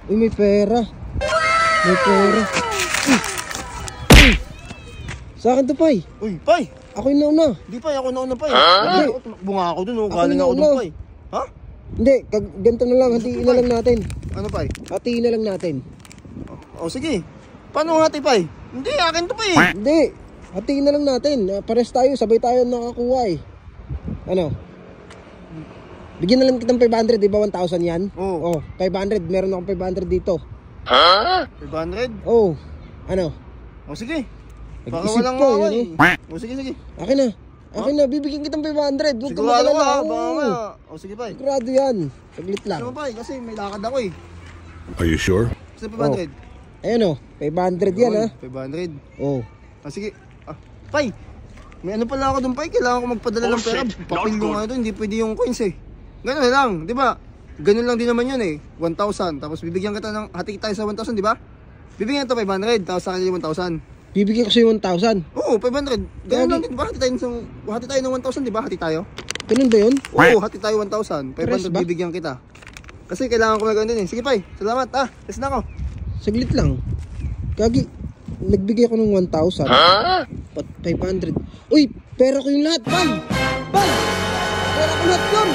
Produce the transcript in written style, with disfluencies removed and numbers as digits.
Uy, may pera. May pera. Uy. Sa akin to, Pay. Uy, Pay! Ako yung nauna. Di, Pay, ako nauna, Pay. Hindi. Bunga ako dun, oh. Ako Galing ako nauna. dun, Pay. Ha? Hindi, ganito na lang. Hatiin na lang natin. Ano, Pay? Hatiin na lang natin. O, sige. Paano nga, Pay? Hindi, akin to, Pay. Hindi. Hatiin na lang natin. Pares tayo. Sabay tayo nakakuha eh. Ano? Bigyan na lang kitang 500. Di ba 1,000 yan? Oo. Oh, 500. Meron akong 500 dito. 500? Oh. Ano? O, sige. Baka Nag-isip walang ko, mawala yun, eh. O, sige, sige. Akin na. Akin na. Bibigyan kitang 500. Huwag ka Sigurado magalala. ka, Oo. baka nga. O, sige, Pay. Sigurado yan. Saglit lang. Ano, Pay? Kasi may lakad ako eh. Are you sure? Kasi 500. Ayan o. 500 yan ha. 500. Oh. Ah, sige. Ah, Pay. May ano pala ako dun, Pay. Kailangan ko magpadala ng pera. Papil yung ano dun. Hindi pwede yung coins eh. Ganun lang, di ba? Ganun lang din naman yun eh. 1,000. Tapos bibigyan kita ng, hati tayo sa 1,000, di ba? Bibigyan ito 500. Tapos sa kanila 1,000. Bibigyan ko sa'yo 1,000. Oo, 500. Ganun lang din, di ba? Hati tayo ng 1,000, di ba? Hati tayo. Ganun ba yun? Oo, hati tayo 1,000. Pares 500 ba? bibigyan kita. Kasi kailangan ko na ganun din eh. Sige, Pay. Salamat. Ah, yes na ako. Saglit lang. Gagi. Nagbigay ako ng 1,000. 500. Uy, pera ko yung lahat, Pal! Pal! Pera ko lahat yun!